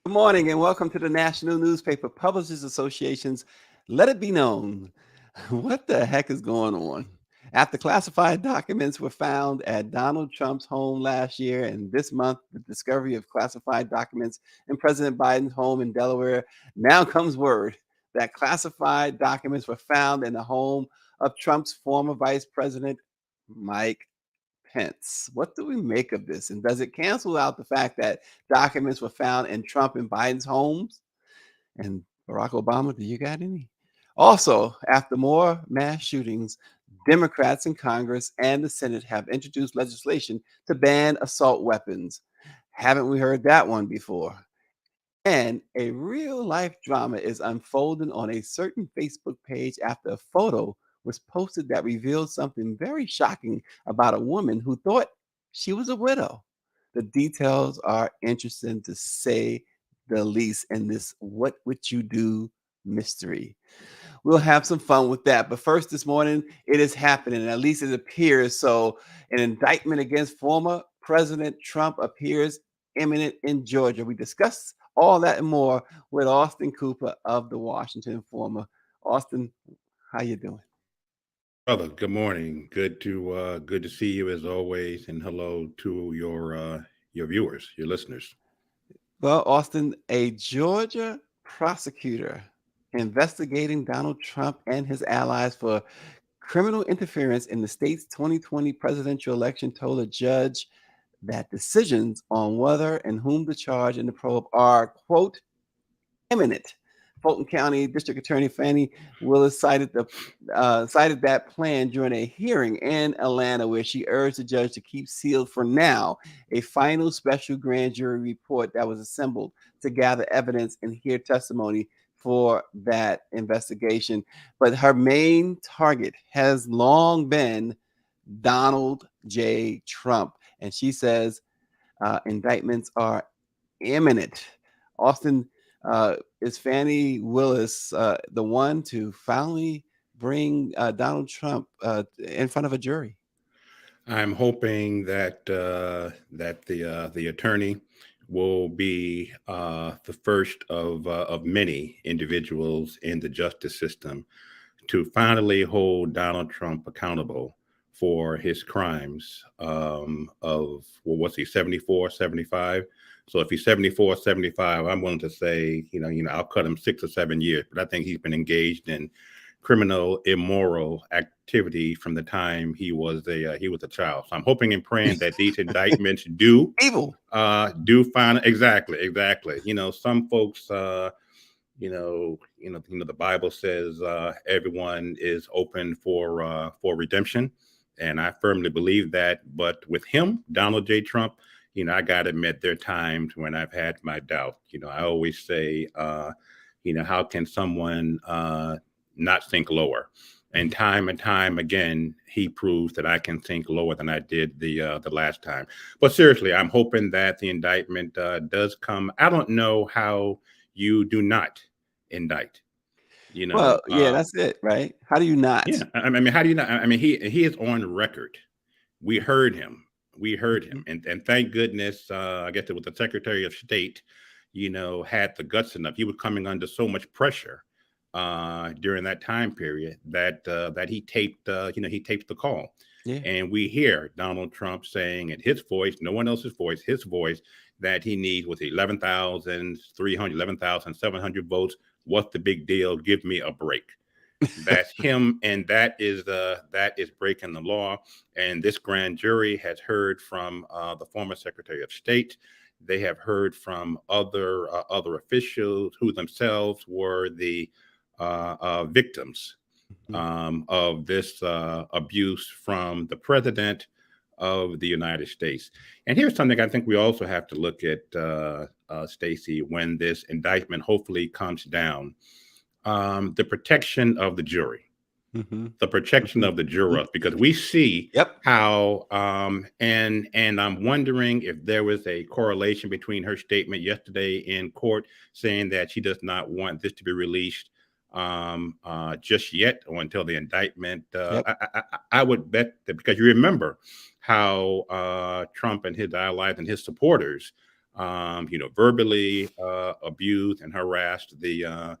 Good morning and welcome to the National Newspaper Publishers Association's Let It Be Known. What the heck is going on? After classified documents were found at Donald Trump's home last year, and this month, the discovery of classified documents in President Biden's home in Delaware, now comes word that classified documents were found in the home of Trump's former Vice President, Mike Pence. What do we make of this? And does it cancel out the fact that documents were found in Trump and Biden's homes? And Barack Obama, do you got any? Also, after more mass shootings, Democrats in Congress and the Senate have introduced legislation to ban assault weapons. Haven't we heard that one before? And a real life drama is unfolding on a certain Facebook page after a photo was posted that revealed something very shocking about a woman who thought she was a widow. The details are interesting to say the least in this What Would You Do mystery. We'll have some fun with that. But first, this morning, it is happening, at least it appears so. An indictment against former President Trump appears imminent in Georgia. We discuss all that and more with Austin Cooper of the Washington Informer. Austin, how you doing? Brother, good morning. Good to see you as always, and hello to your viewers, your listeners. Well, Austin, a Georgia prosecutor investigating Donald Trump and his allies for criminal interference in the state's 2020 presidential election told a judge that decisions on whether and whom to charge in the probe are, quote, imminent. Fulton County District Attorney Fannie Willis cited that plan during a hearing in Atlanta, where she urged the judge to keep sealed for now a final special grand jury report that was assembled to gather evidence and hear testimony for that investigation. But her main target has long been Donald J. Trump, and she says indictments are imminent. Austin, is Fannie Willis the one to finally bring Donald Trump in front of a jury? I'm hoping that the attorney will be the first of many individuals in the justice system to finally hold Donald Trump accountable for his crimes of, what was he, 74, 75. So if he's 74, 75, I'm willing to say, I'll cut him 6 or 7 years, but I think he's been engaged in criminal, immoral activity from the time he was a child. So I'm hoping and praying that these indictments do Evil. find exactly. Some folks the Bible says everyone is open for redemption, and I firmly believe that. But with him, Donald J. Trump, I gotta admit there are times when I've had my doubt. I always say, how can someone not sink lower? And time again, he proves that I can sink lower than I did the last time. But seriously, I'm hoping that the indictment does come. I don't know how you do not indict. You Well, know, yeah, uh, that's it, right? How do you not? yeah. I mean, how do you not? I mean, he is on record. We heard him. We heard him, Mhm. and thank goodness. I guess it was the Secretary of State. Had the guts enough. He was coming under so much pressure during that time period that he taped the call, Yeah. and we hear Donald Trump saying in his voice, no one else's voice, his voice, that he needs with 11,300, 11,700 votes. What's the big deal? Give me a break. That's him, and that is breaking the law. And this grand jury has heard from the former Secretary of State. They have heard from other officials who themselves were the victims Mhm. of this abuse from the president of the United States. And here's something I think we also have to look at, Stacey, when this indictment hopefully comes down, the protection of the jury, Mhm. the protection Mhm. of the Mhm. jurors, because we see Yep. how and I'm wondering if there was a correlation between her statement yesterday in court saying that she does not want this to be released just yet or until the indictment. Yep. I would bet that, because you remember how Trump and his allies and his supporters verbally abused and harassed the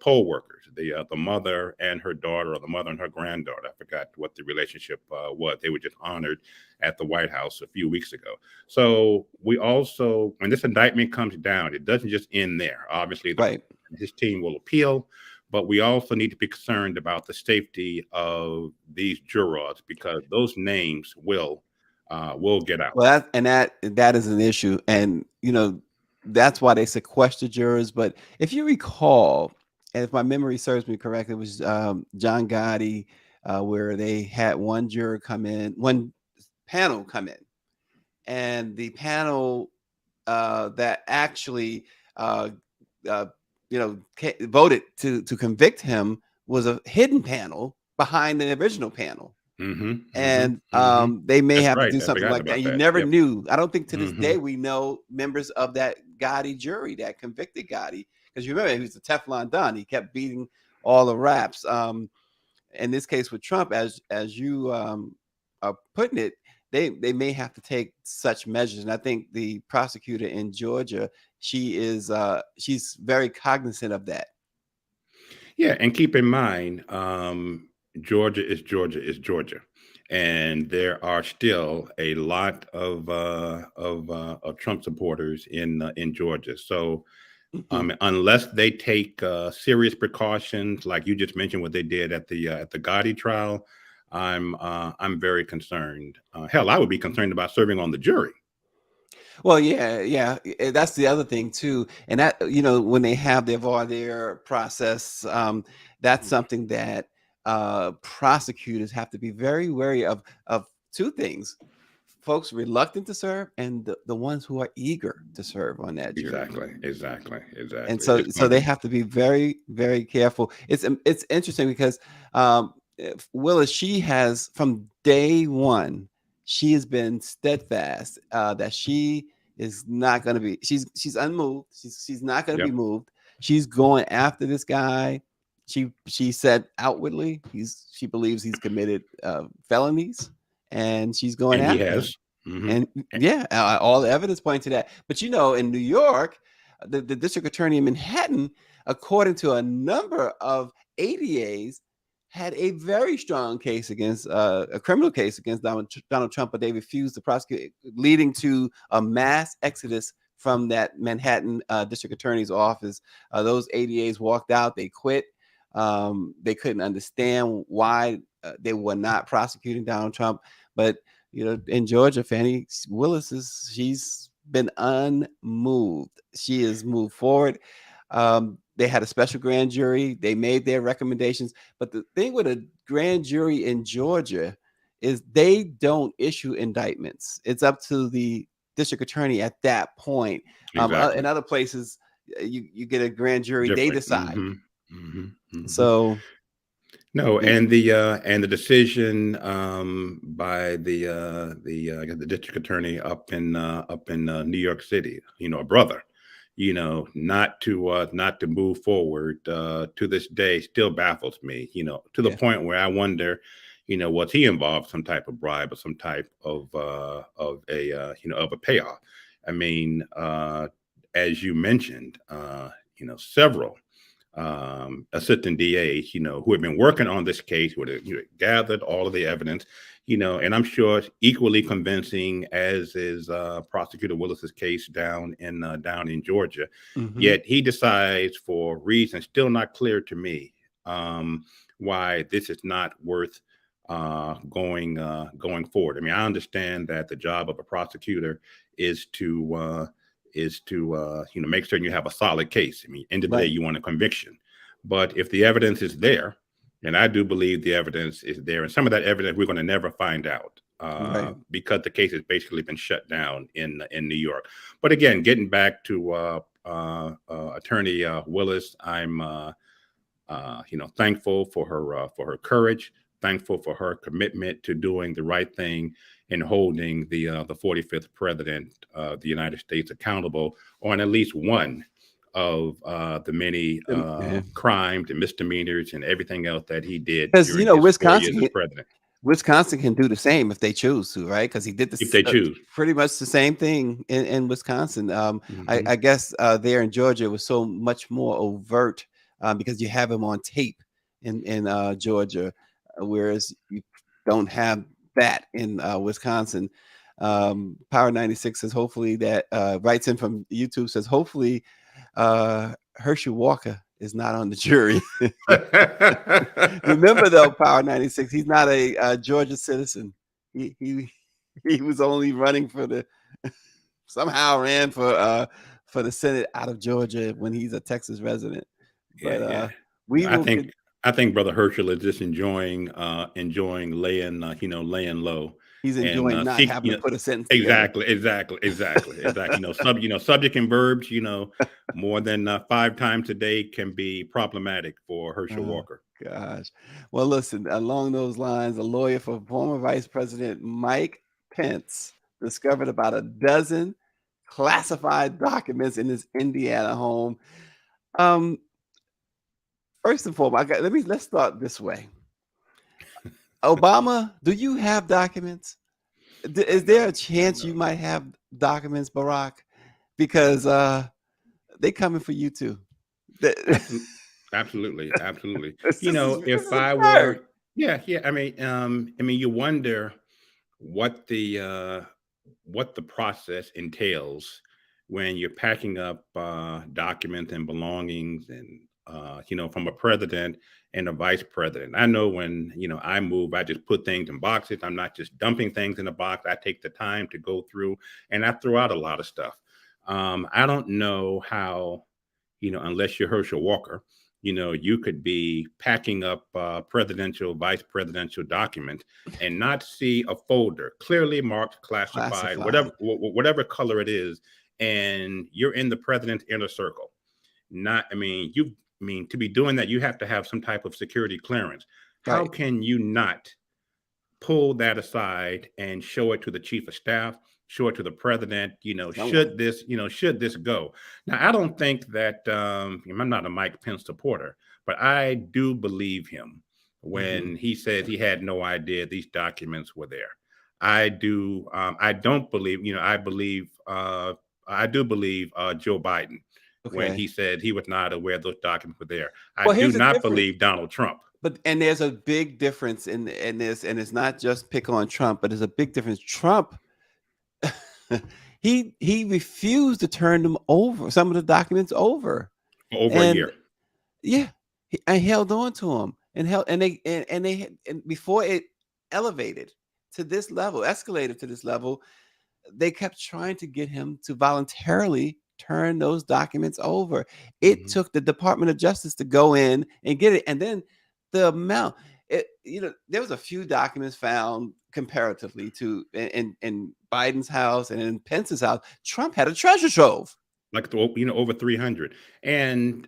poll workers, the mother and her daughter, or the mother and her granddaughter. I forgot what the relationship was. They were just honored at the White House a few weeks ago. So we also, when this indictment comes down, it doesn't just end there. Obviously, Right. his team will appeal, but we also need to be concerned about the safety of these jurors, because those names will get out. Well, that is an issue, and that's why they sequester jurors. But if you recall, and if my memory serves me correct, it was John Gotti, where they had one panel come in, and the panel that actually voted to convict him was a hidden panel behind the original panel. And they may That's have to right. do I something forgot like that. about You that. never Yep. knew. I don't think to this day Mhm. we know members of that Gotti jury that convicted Gotti, because you remember he was the Teflon Don. He kept beating all the raps. In this case with Trump, as you are putting it, they may have to take such measures. And I think the prosecutor in Georgia, she's very cognizant of that. Yeah, and keep in mind, Georgia is Georgia is Georgia, and there are still a lot of Trump supporters in Georgia. So Mhm. unless they take serious precautions, like you just mentioned, what they did at the Gotti trial, I'm very concerned. Hell, I would be concerned about serving on the jury. Well, yeah, that's the other thing too. And that, when they have their voir dire process, that's something that prosecutors have to be very wary of two things: folks reluctant to serve, and the ones who are eager to serve on that jury. Exactly, exactly, And exactly. so they have to be very, very careful. It's interesting because Willis, she has from day one, she has been steadfast that she is not going to be. She's unmoved. She's not going to be Yep, moved. She's going after this guy. She said outwardly she believes he's committed felonies, and she's going and he after him. has. Hmm. And yeah, all the evidence points to that. But in New York, the district attorney in Manhattan, according to a number of ADAs, had a very strong case against a criminal case against Donald Trump, but they refused to prosecute, leading to a mass exodus from that Manhattan district attorney's office. Those ADAs walked out, they quit. They couldn't understand why they were not prosecuting Donald Trump. But in Georgia, Fannie Willis she's been unmoved. She has moved forward. They had a special grand jury. They made their recommendations. But the thing with a grand jury in Georgia is they don't issue indictments. It's up to the district attorney at that point. In Exactly. other places, you get a grand jury, they Different. decide. Hmm. So, No, you- and the decision by the district attorney up in New York City, a brother, not to move forward to this day still baffles me. To the yeah, point where I wonder, was he involved in some type of bribe or some type of a payoff? I mean, as you mentioned, several assistant DAs, who have been working on this case, who have gathered all of the evidence, and I'm sure it's equally convincing as is Prosecutor Willis's case down in Georgia. mhm, Yet he decides, for reasons still not clear to me, why this is not worth going forward. I mean, I understand that the job of a prosecutor is to make certain you have a solid case. I mean, end of the day, right, you want a conviction. But if the evidence is there, and I do believe the evidence is there, and some of that evidence we're going to never find out right. because the case has basically been shut down in New York. But again, getting back to Attorney Willis, I'm thankful for her courage, thankful for her commitment to doing the right thing and holding the 45th president of the United States accountable on at least one of the many Yeah. crimes and misdemeanors and everything else that he did Because during his 4 years Wisconsin as president. Wisconsin can do the same if they choose to, right? Because he did if this they choose. pretty much the same thing in Wisconsin. I Mhm. guess there in Georgia it was so much more overt because you have him on tape in Georgia, whereas you don't have that in Wisconsin. Power 96 says hopefully that writes in from YouTube says hopefully Herschel Walker is not on the jury. Remember though, Power 96, he's not a Georgia citizen. He he was only running for the somehow ran for the Senate out of Georgia when he's a Texas resident. Yeah, But yeah. we I will think get I think Brother Herschel is just enjoying laying laying low he's and enjoying not seek having to put a sentence together. exactly. Subject and verbs, more than 5 times a day can be problematic for Herschel Oh Walker. gosh. Well, listen, along those lines, a lawyer for former Vice President Mike Pence discovered about a dozen classified documents in his Indiana home. Um, First and foremost, let's start this way. Obama, do you have documents? I Is there a know, I chance you know. might have documents, Barack? Because they coming for you too. The- Absolutely, absolutely. this this If is I absurd. were, yeah, yeah. You wonder what what the process entails when you're packing up documents and belongings and from a president and a vice president. I know when I move, I just put things in boxes. I'm not just dumping things in a box. I take the time to go through and I throw out a lot of stuff. I don't know how, unless you're Herschel Walker, you could be packing up presidential, vice presidential documents and not see a folder clearly marked classified, Classified. whatever color it is, and you're in the president's inner circle. Not, to be doing that, you have to have some type of security clearance. How Right. can you not pull that aside and show it to the chief of staff, show it to the president, Someone. should this go? Now, I don't think that I'm not a Mike Pence supporter, but I do believe him Hmm. when he says he had no idea these documents were there. I do. I don't believe. I do believe Joe Biden when Okay. he said he was not aware those documents were there. I Well, do here's the not difference. believe Donald Trump. But and there's a big difference in this, and it's not just pick on Trump, but there's a big difference. Trump, he refused to turn them over, some of the documents over, For over a and year. yeah, I held on to them and held, and before it elevated to this level, escalated to this level, they kept trying to get him to voluntarily turn those documents over. It Mhm. took the Department of Justice to go in and get it, and then the amount. There was a few documents found comparatively to in Biden's house and in Pence's house. Trump had a treasure trove. Like over 300, and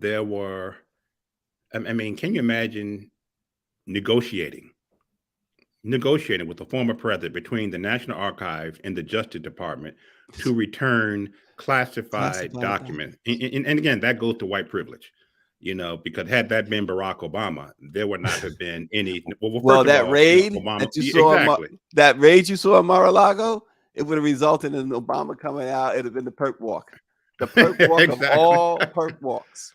there were. Can you imagine negotiating with the former president between the National Archives and the Justice Department to return classified Classified documents? documents. And again, that goes to white privilege. Because had that been Barack Obama, there would not have been any. Well, Well, first of that all, raid Obama. that you saw, Exactly. that raid you saw in Mar-a-Lago, it would have resulted in Obama coming out. It'd have been the perp walk, the perp walk of Exactly. all perp walks.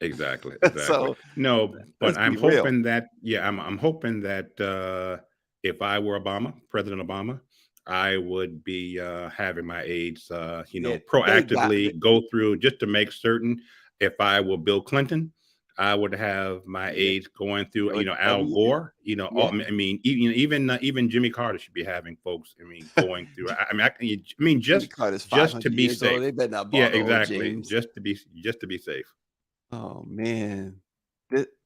Exactly. So No, but let's I'm be real. hoping that, yeah, I'm hoping that if I were President Obama, I would be having my aides, Yeah, they got it. proactively go through just to make certain. If I were Bill Clinton, I would have my Yeah, aides going through, George Al W. Gore, Yeah, even Jimmy Carter should be having folks, going through. Jimmy Carter's just to 500 be years old. safe. They better not Yeah, bother old exactly. James. Just to be safe. Oh man.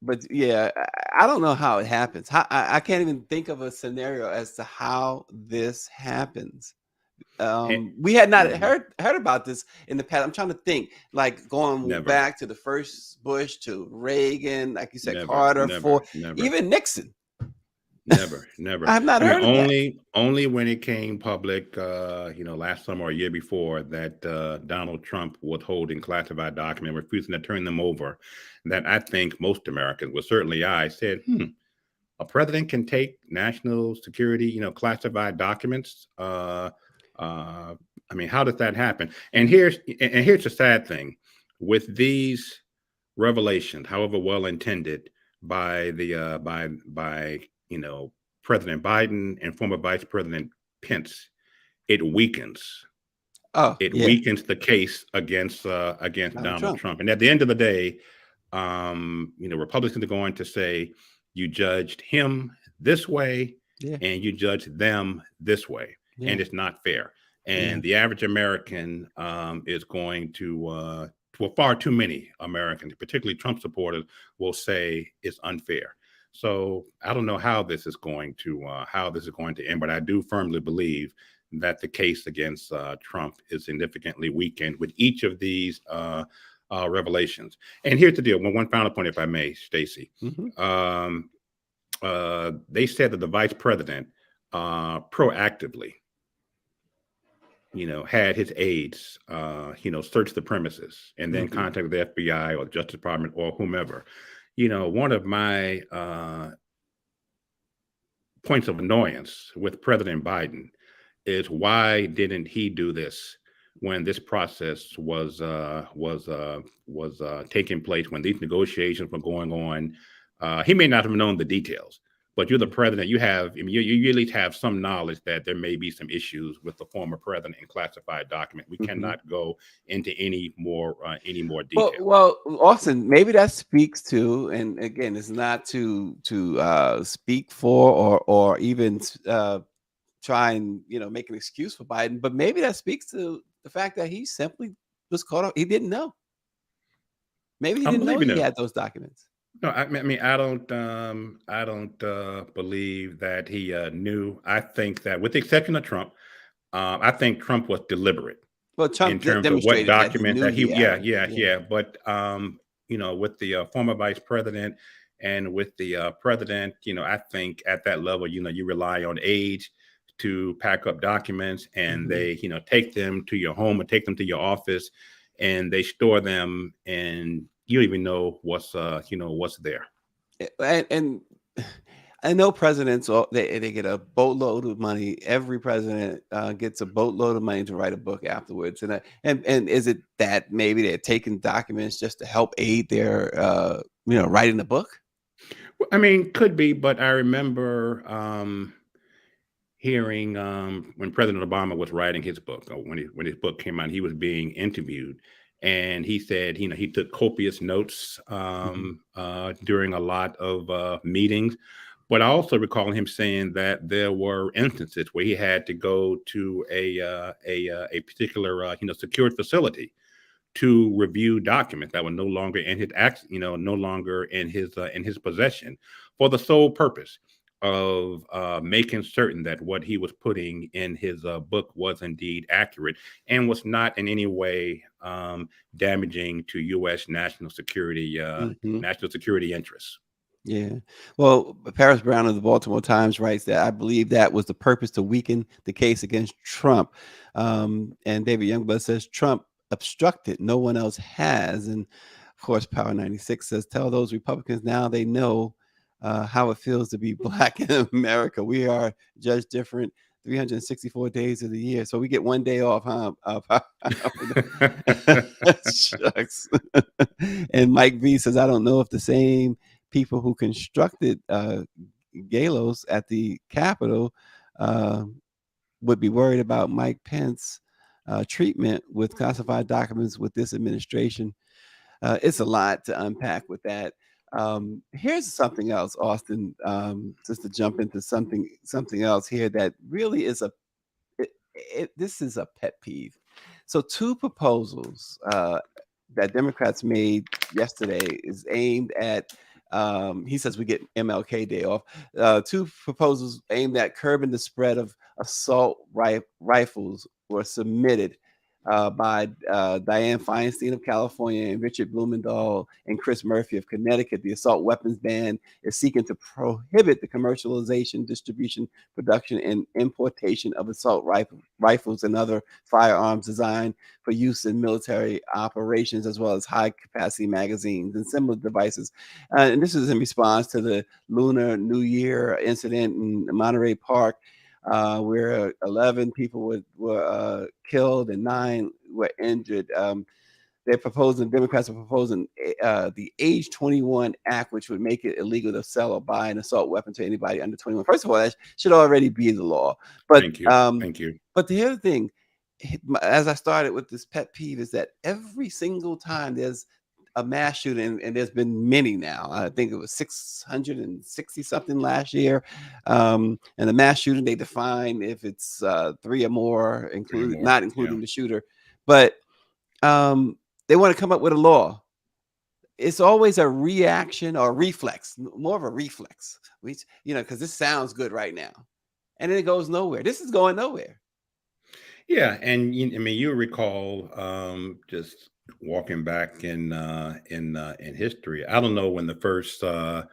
But yeah, I don't know how it happens. I can't even think of a scenario as to how this happens. And, We had not mhm. heard about this in the past. I'm trying to think, like going Never, back to the first Bush to Reagan, like you said, never, Carter, never, for never, even Nixon. never. I have not heard of that. Only when it came public, last summer or a year before that Donald Trump was holding classified documents, refusing to turn them over, that I think most Americans, well, certainly I said, A president can take national security, classified documents. I mean, how does that happen? And here's the sad thing with these revelations, however well intended by the by President Biden and former Vice President Pence, it weakens Oh, it yeah. weakens the case against Donald Donald Trump. Trump. And at the end of the day, Republicans are going to say you judged him this way Yeah. and you judged them this way, Yeah. and it's not fair. Yeah. And the average American is going to, well, far too many Americans, particularly Trump supporters, will say it's unfair. So I don't know how this is going to end, but I do firmly believe that the case against Trump is significantly weakened with each of these revelations. And here's the deal. One final point, if I may, Stacey. Mhm. They said that the vice president proactively, had his aides, search the premises and then Mhm. contact the FBI or Justice Department or whomever. One of my points of annoyance with President Biden is why didn't he do this when this process was taking place, when these negotiations were going on? He may not have known the details, but you're the president. You have, I mean, you at least have some knowledge that there may be some issues with the former president in classified document. We Mhm. cannot go into any more Well, detail. well, Austin, maybe that speaks to, and again, it's not to speak for or even try and make an excuse for Biden, but maybe that speaks to the fact that he simply was caught up. He didn't know. Maybe he I didn't know believe you he know. had those documents. No, I mean, I don't believe that he knew. I think that, with the exception of Trump, I think Trump was deliberate Well, in Trump terms of what demonstrated that he document knew that he he, had yeah, them. yeah, Yeah. yeah. But with the former vice president and with the president, I think at that level, you rely on age to pack up documents, and Mhm. they, take them to your home or take them to your office, and they store them, and you don't even know what's there. And I know presidents, they get a boatload of money. Every president gets a boatload of money to write a book afterwards. And is it that maybe they're taking documents just to help aid their writing the book? I mean, could be, but I remember hearing when President Obama was writing his book, or when his book came out, he was being interviewed, and he said, he took copious notes Mhm. during a lot of meetings. But I also recall him saying that there were instances where he had to go to a particular secured facility to review documents that were no longer in his no longer in his possession, for the sole purpose of making certain that what he was putting in his book was indeed accurate and was not in any way damaging to U.S. Mhm. national security interests. Yeah. Well, Paris Brown of the Baltimore Times writes that I believe that was the purpose to weaken the case against Trump. And David Youngblood says Trump obstructed. No one else has. And of course, Power 96 says, tell those Republicans now they know how it feels to be black in America. We are judged different 364 days of the year. So we get one day off, huh? Shucks. And Mike V says, I don't know if the same people who constructed Galos at the Capitol uh, would be worried about Mike Pence treatment with classified documents with this administration. It's a lot to unpack with that. Here's something else, Austin, just to jump into something else here that really is this is a pet peeve. So two proposals that Democrats made yesterday is aimed at. He says we get MLK Day off. Two proposals aimed at curbing the spread of assault rifles were submitted. by Dianne Feinstein of California and Richard Blumenthal and Chris Murphy of Connecticut. The assault weapons ban is seeking to prohibit the commercialization, distribution, production, and importation of assault rifles and other firearms designed for use in military operations, as well as high-capacity magazines and similar devices. And this is in response to the Lunar New Year incident in Monterey Park, where 11 people were killed and 9 were injured. Democrats are proposing the Age 21 Act, which would make it illegal to sell or buy an assault weapon to anybody under 21. First of all, that should already be the law. But Thank you. Thank you. but the other thing, as I started with this pet peeve, is that every single time there's a mass shooting, and there's been many now. I think it was 660 something last year. And the mass shooting, they define if it's 3 or more, not including the shooter. But they want to come up with a law. It's always a reaction or reflex, more of a reflex, which, because this sounds good right now, and then it goes nowhere. This is going nowhere. Yeah, and you recall just walking back in history. I don't know when the first gun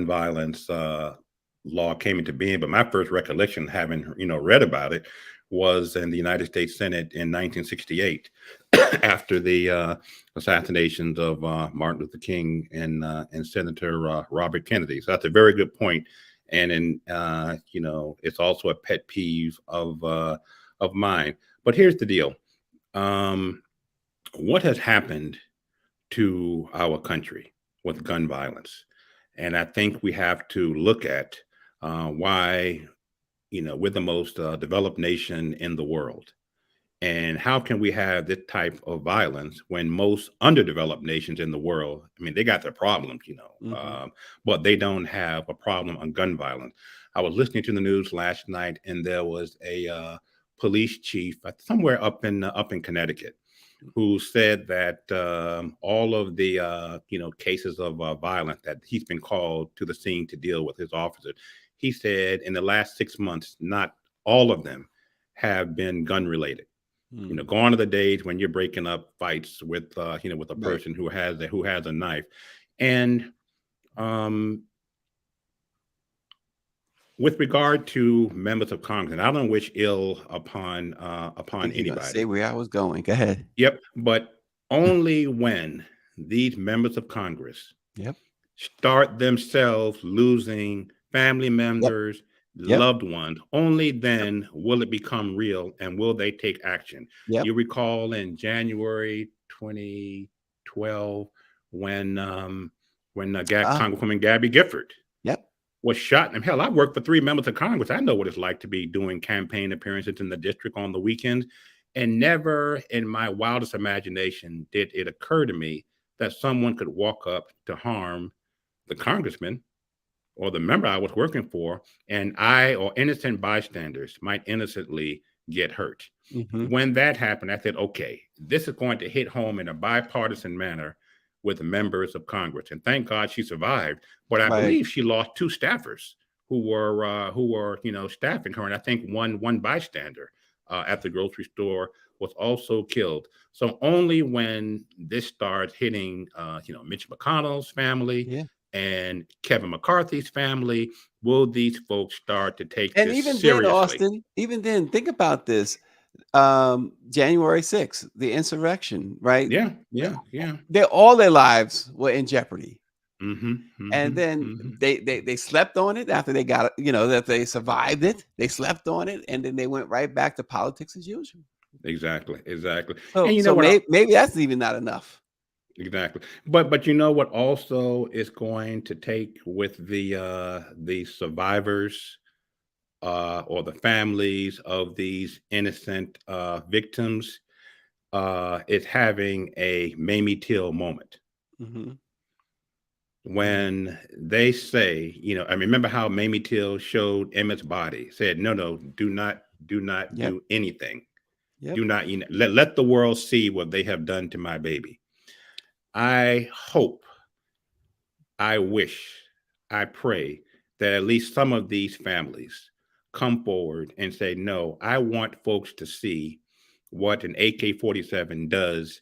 violence law came into being, but my first recollection, having read about it, was in the United States Senate in 1968, after the assassinations of Martin Luther King and Senator Robert Kennedy. So that's a very good point, and it's also a pet peeve of mine. But here's the deal. What has happened to our country with gun violence? And I think we have to look at why, we're the most developed nation in the world. And how can we have this type of violence when most underdeveloped nations in the world, they got their problems, but they don't have a problem on gun violence. I was listening to the news last night, and there was a police chief somewhere up in Connecticut, who said that all of the cases of violence that he's been called to the scene to deal with his officers, he said in the last 6 months, not all of them have been gun related. Gone are the days when you're breaking up fights with with a person who has a knife. And with regard to members of Congress, and I don't wish ill upon anybody. Say where I was going. Go ahead. Yep, but only when these members of Congress start themselves losing family members, loved ones, only then will it become real, and will they take action. You recall in January 2012 when Congresswoman Gabby Gifford was shot. And hell, I worked for 3 members of Congress. I know what it's like to be doing campaign appearances in the district on the weekends. And never in my wildest imagination did it occur to me that someone could walk up to harm the congressman or the member I was working for, and I or innocent bystanders might innocently get hurt. When that happened, I said, okay, this is going to hit home in a bipartisan manner with members of Congress. And thank God she survived. But I believe she lost 2 staffers who were staffing her. And I think one bystander at the grocery store was also killed. So only when this starts hitting, Mitch McConnell's family and Kevin McCarthy's family, will these folks start to take this seriously. Then, Austin, even then, think about this. January 6th, the insurrection, right? All their lives were in jeopardy. And then they slept on it after they got it, that they survived it. They slept on it, and then they went right back to politics as usual. Exactly. So, and maybe that's even not enough. Exactly. But you know what also is going to take with the survivors or the families of these innocent victims is having a Mamie Till moment. When they say, I remember how Mamie Till showed Emmett's body, said, no, do not do anything. Do not, let the world see what they have done to my baby. I hope, I wish, I pray that at least some of these families come forward and say, no, I want folks to see what an AK-47 does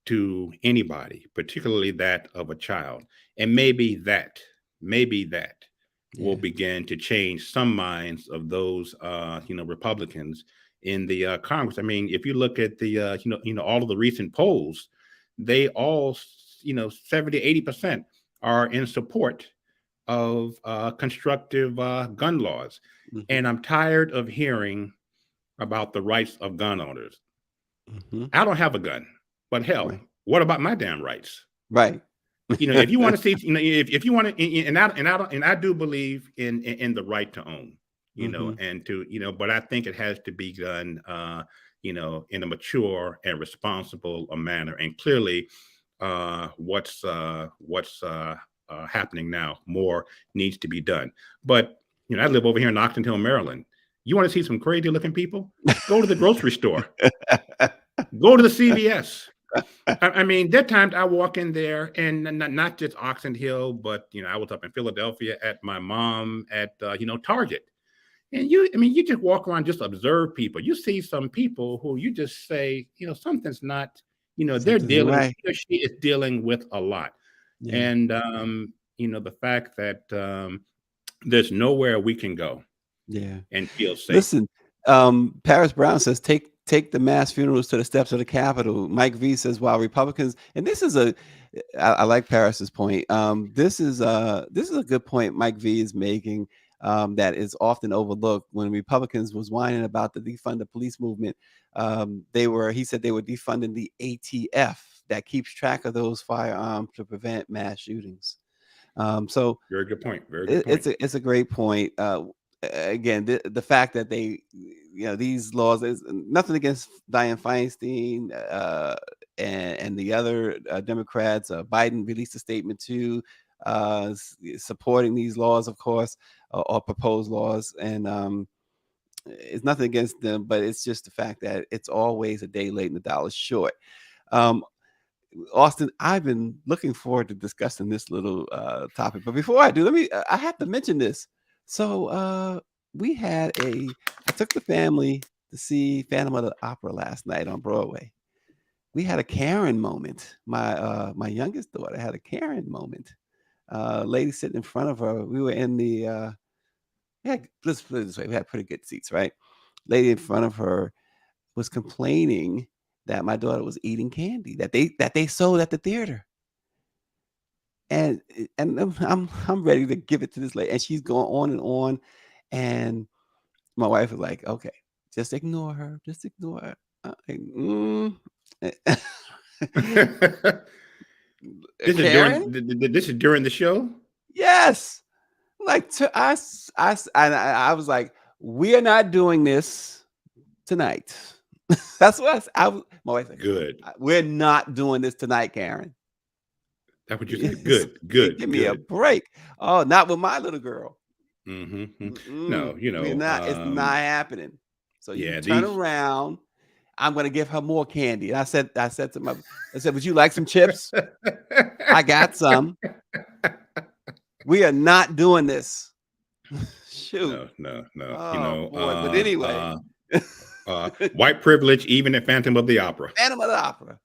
to anybody, particularly that of a child. And maybe that will Yeah. begin to change some minds of those, Republicans in the Congress. I mean, if you look at the, all of the recent polls, they all, 70, 80% are in support of constructive gun laws. Hmm. And I'm tired of hearing about the rights of gun owners. Hmm. I don't have a gun, but hell, Right. what about my damn rights? Right. If you want to see, if you want to, and I do believe in the right to own, Hmm. and to, but I think it has to be done, in a mature and responsible manner. And clearly, what's happening now, more needs to be done. But I live over here in Oxon Hill, Maryland. You want to see some crazy looking people? Go to the grocery store. Go to the CVS. I mean, there are times I walk in there, and not just Oxon Hill, but I was up in Philadelphia at my mom at Target, and you just walk around, just observe people. You see some people who you just say, something's not, Something's right. he or she is dealing with a lot, Yeah. and the fact that there's nowhere we can go Yeah. and feel safe. Listen, Paris Brown says take the mass funerals to the steps of the Capitol. Mike V says while Republicans, and this is I like Paris's point. This is a good point Mike V is making, that is often overlooked. When Republicans was whining about the defund the police movement, he said they were defunding the ATF that keeps track of those firearms to prevent mass shootings. So Very good point. Very good it's point. a great point. Again, the fact that these laws, is nothing against Dianne Feinstein, and the other Democrats. Biden released a statement too, supporting these laws, of course, or proposed laws, and it's nothing against them, but it's just the fact that it's always a day late and a dollar short. Um, Austin, I've been looking forward to discussing this little topic, but before I do, I have to mention this. So I took the family to see Phantom of the Opera last night on Broadway. We had a Karen moment. My youngest daughter had a Karen moment. Lady sitting in front of her. We were in the let's put it this way, we had pretty good seats, right? Lady in front of her was complaining that my daughter was eating candy that they sold at the theater. And I'm ready to give it to this lady, and she's going on and on, and my wife was like, "Okay, just ignore her, just ignore her." Karen? This is during the show. Yes. Like to us, I was like, "We are not doing this tonight." That's what my wife said. Good. We're not doing this tonight, Karen. That's what you said. Good. Good. Give me a Good. break. Oh, not with my little girl. No, We're not. It's not happening. So you yeah, turn around. I'm going to give her more candy. And I said to I said, would you like some chips? I got some. We are not doing this. Shoot. No. Oh, boy. But anyway. White privilege, even at Phantom of the Opera. Phantom of the Opera.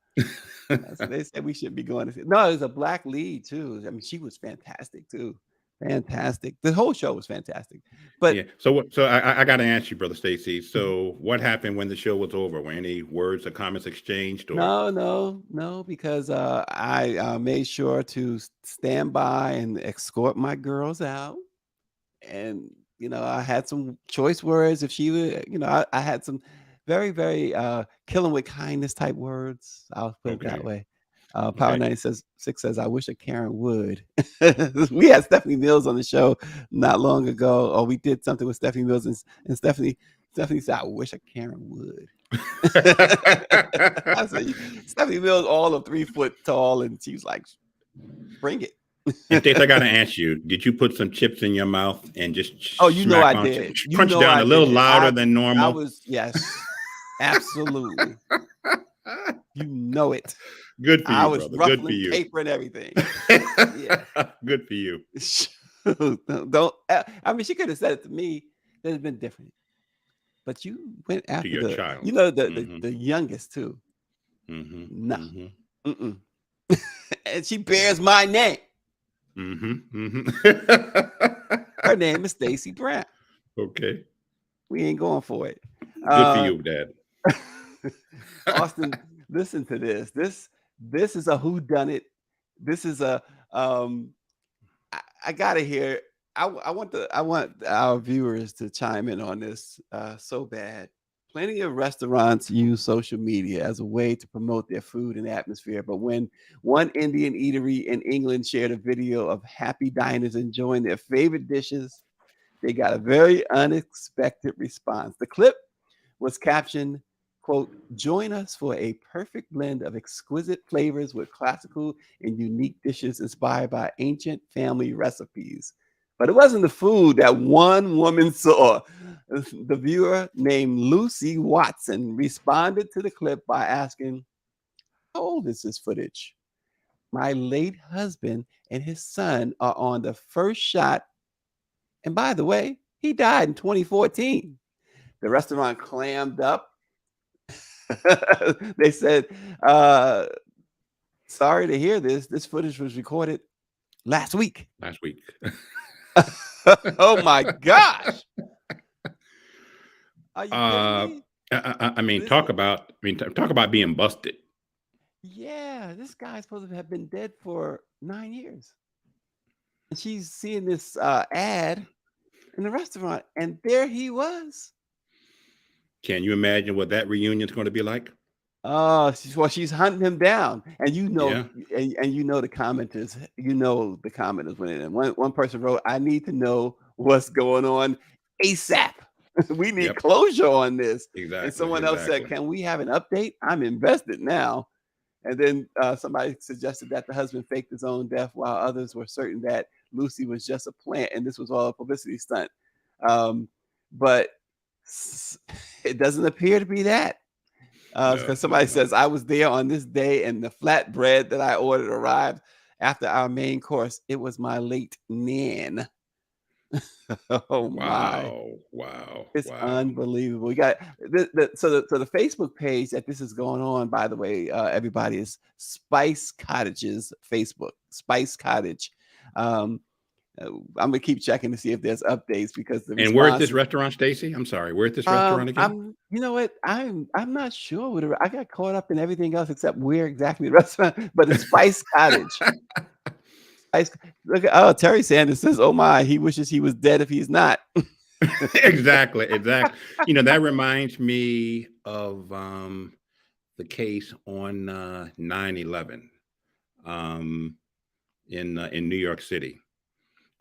So they said we should be going to see. No, there's a black lead too. I mean, she was fantastic too. Fantastic. The whole show was fantastic. But yeah. So I got to ask you, Brother Stacy. So what happened when the show was over? Were any words or comments exchanged? Or? No, because I made sure to stand by and escort my girls out, and I had some choice words. If she would, I had some very, very killing with kindness type words. I'll put it that way. Power 96 says, I wish a Karen would. We had Stephanie Mills on the show not long ago, or we did something with Stephanie Mills, and Stephanie said, I wish a Karen would. I said, Stephanie Mills, all of 3 foot tall, and she was like, bring it. And Stace, I gotta ask you, did you put some chips in your mouth and just I did. Punch down a little louder than normal? Yes, absolutely. You know it. Good for you, I was brother. ruffling Good for you. paper and everything. Yeah. Good for you. Don't. I mean, she could have said it to me. It'd have been different. but you went To after your the, child. you know, the Mm-hmm. the youngest too. Mm-hmm. Nah. Mm-hmm. Mm-mm. And she bears my name. Mm-hmm. Her Mm-hmm. name is Stacy Brown. Okay. We ain't going for it. Good for Uh, you, Dad. Austin, listen to this. This is a who done it. This is a um I gotta hear. I want our viewers to chime in on this so bad. Plenty of restaurants use social media as a way to promote their food and atmosphere. But when one Indian eatery in England shared a video of happy diners enjoying their favorite dishes, they got a very unexpected response. The clip was captioned, quote, join us for a perfect blend of exquisite flavors with classical and unique dishes inspired by ancient family recipes. But it wasn't the food that one woman saw. The viewer named Lucy Watson responded to the clip by asking, how old is this footage? My late husband and his son are on the first shot. And by the way, he died in 2014. The restaurant clammed up. They said, uh, sorry to hear this. This footage was recorded last week. Last week. Oh my gosh. Are you kidding uh, me? I mean, This, talk about being busted. yeah, this guy's supposed to have been dead for 9 years. And she's seeing this ad in the restaurant, and there he was. Can you imagine what that reunion is going to be like? Oh, she's hunting him down, and Yeah. and you know the commenters. You know the commenters went in. And one person wrote, "I need to know what's going on ASAP. We need Yep. closure on this." And Exactly. someone else said, Exactly. "Can we have an update? I'm invested now." And then somebody suggested that the husband faked his own death, while others were certain that Lucy was just a plant and this was all a publicity stunt. Um, but it doesn't appear to be that. No. Because No. somebody No. says, I was there on this day and the flatbread that I ordered arrived after our main course. It was my late nan. Oh my. Wow. Wow. It's Wow. unbelievable. We got so the Facebook page that this is going on, by the way, everybody, is Spice Cottage's Facebook, Spice Cottage. Um, I'm gonna keep checking to see if there's updates because the And we're at this response. restaurant, Stacy. I'm sorry. We're at this restaurant again. You know what? I'm not sure what I got caught up in everything else except where exactly the restaurant, but it's Spice Cottage. Spice, look at Terry Sanders says, "Oh my, he wishes he was dead if he's not." Exactly. Exactly. You know, that reminds me of the case on 9/11 in New York City,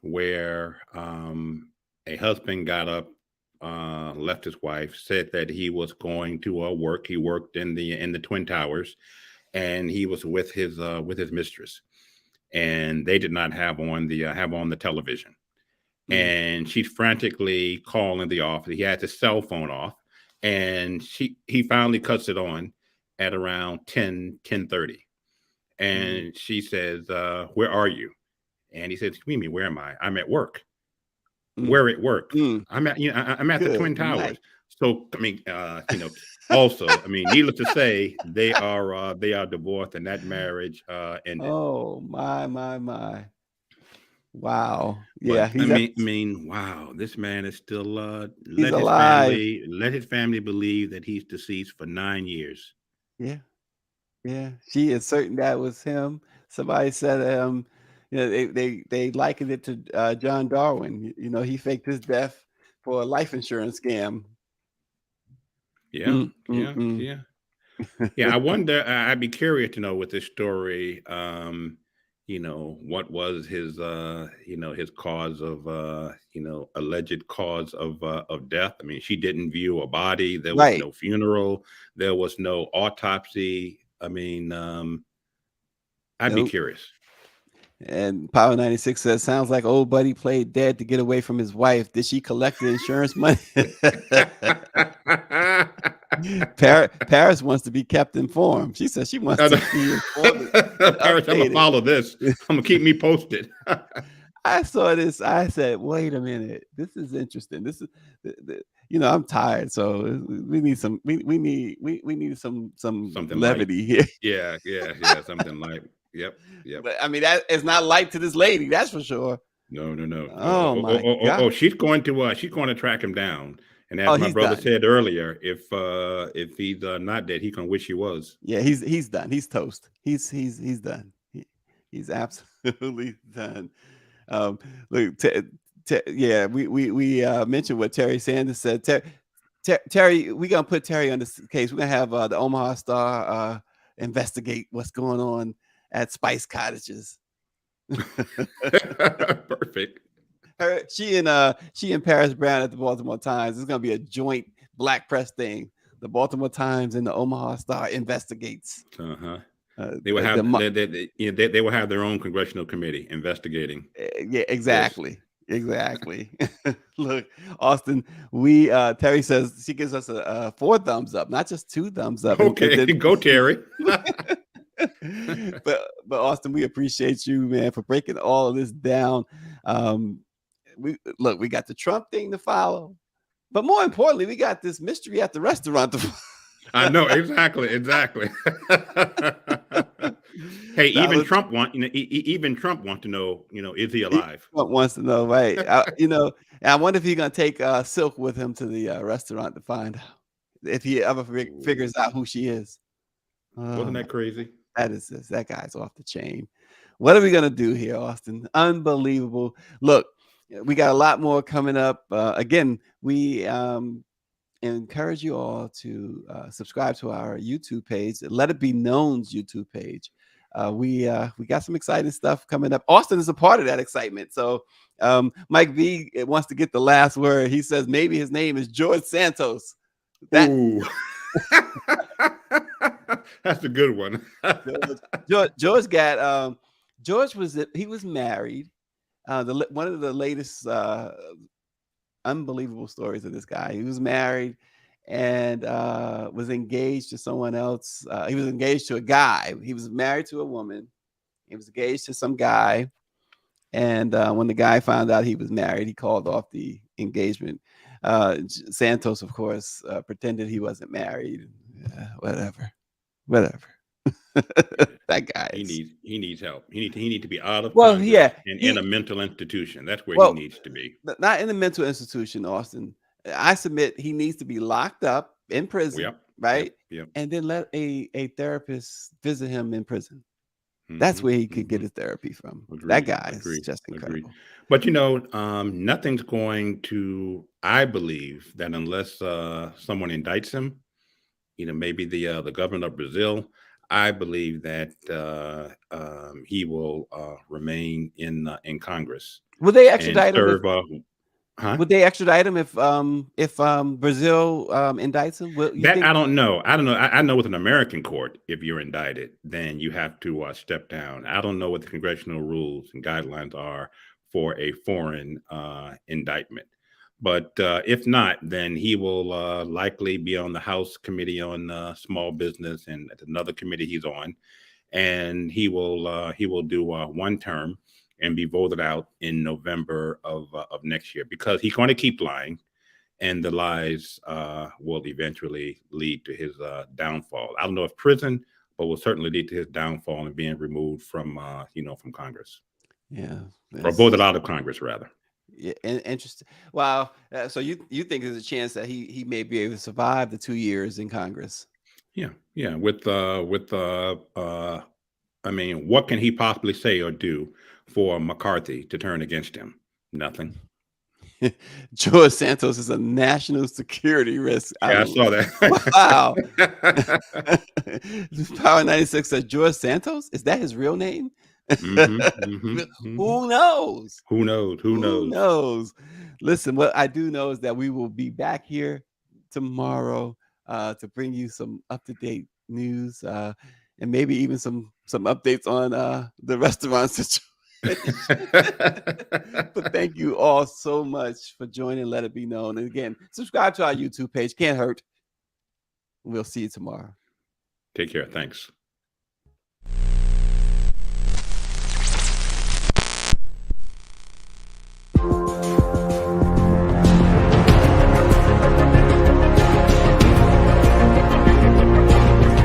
where a husband got up, left his wife, said that he was going to work. He worked in the Twin Towers, and he was with his mistress, and they did not have on the television. Mm, And she's frantically calling the office. He had his cell phone off, and he finally cuts it on at around 10:30. mm, And she says, where are you? And he says, what do you mean, where am I? I'm at work. mm, Where at work? mm. I'm at the Twin Good Towers. night. So I mean, also, I mean, needless to say, they are divorced, and that marriage ended. Oh my. Wow. But Yeah, he's at, wow, this man is still he's alive. let his family believe that he's deceased for 9 years. Yeah. Yeah, she is certain that was him. Somebody said, you know, they likened it to John Darwin. You know, he faked his death for a life insurance scam. Yeah, Mm, mm, yeah, mm. yeah, yeah. I wonder. I'd be curious to know with this story. What was his his cause of alleged cause of death. I mean, she didn't view a body. There was Right. no funeral. There was no autopsy. I mean, I'd be Nope. curious. And Power 96 says, sounds like old buddy played dead to get away from his wife. Did she collect the insurance money? Paris wants to be kept informed. She says she wants to be informed and Paris, I'm gonna updated. follow this. I'm gonna keep me posted. I saw this. I said, wait a minute. This is interesting. This is I'm tired, so we need some we need some Something light. levity here. Yeah. Something light. Yep. Yep. But I mean, that is not light to this lady, that's for sure. No. Oh my God. She's going to track him down. And as Oh, my he's brother done. said earlier, if he's not dead, he can wish he was. Yeah, he's done. He's toast. He's done. He's absolutely done. Um, look, yeah, we mentioned what Terry Sanders said. Terry, we're gonna put Terry on this case. We're gonna have the Omaha Star investigate what's going on at Spice Cottages. Perfect. She and Paris Brown at the Baltimore Times. It's gonna be a joint black press thing. The Baltimore Times and the Omaha Star investigates. They will have they will have their own congressional committee investigating. Yeah, exactly. Look, Austin, we Terry says she gives us a 4 thumbs up, not just 2 thumbs up. Okay, go Terry. but Austin, we appreciate you, man, for breaking all of this down. We got the Trump thing to follow, but more importantly, we got this mystery at the restaurant to follow. I know, exactly. Hey, even Trump even Trump wants to know, is he alive? Trump wants to know, right? I wonder if he's gonna take Silk with him to the restaurant to find out if he ever figures out who she is. Wasn't that crazy? That guy's off the chain. What are we gonna do here, Austin? Unbelievable. Look, we got a lot more coming up. Again, we encourage you all to subscribe to our YouTube page, Let It Be Known's YouTube page. We got some exciting stuff coming up. Austin is a part of that excitement. So Mike V wants to get the last word. He says maybe his name is George Santos. Ooh. That's a good one. George got George was married. One of the latest unbelievable stories of this guy. He was married and was engaged to someone else. He was engaged to a guy. He was married to a woman. He was engaged to some guy. And when the guy found out he was married, he called off the engagement. Santos, of course, pretended he wasn't married. Whatever. That guy. He needs help. He needs to be out of Congress and in a mental institution. That's where he needs to be. Not in a mental institution, Austin. I submit he needs to be locked up in prison, right? Yep. And then let a therapist visit him in prison. That's where he could get his therapy from. That guy is just incredible. But nothing's going to. I believe that unless someone indicts him, maybe the governor of Brazil. I believe that he will remain in Congress. Would they extradite him? Would they extradite him if Brazil indicts him? I don't know. I know with an American court, if you're indicted, then you have to step down. I don't know what the congressional rules and guidelines are for a foreign indictment. But if not, then he will likely be on the House Committee on Small Business and another committee he's on, and he will do 1 term and be voted out in November of next year, because he's going to keep lying, and the lies will eventually lead to his downfall. I don't know if prison, but will certainly lead to his downfall and being removed from from Congress. Yeah, or voted out of Congress rather. Yeah, interesting. Wow. So you think there's a chance that he may be able to survive the 2 years in Congress? Yeah. With I mean, what can he possibly say or do for McCarthy to turn against him? Nothing. George Santos is a national security risk. Yeah, I saw that. Wow. Power 96 says George Santos. Is that his real name? Who knows? Who knows? Listen, what I do know is that we will be back here tomorrow to bring you some up-to-date news and maybe even some updates on the restaurant situation. But thank you all so much for joining Let It Be Known. And again, subscribe to our YouTube page. Can't hurt. We'll see you tomorrow. Take care. Thanks.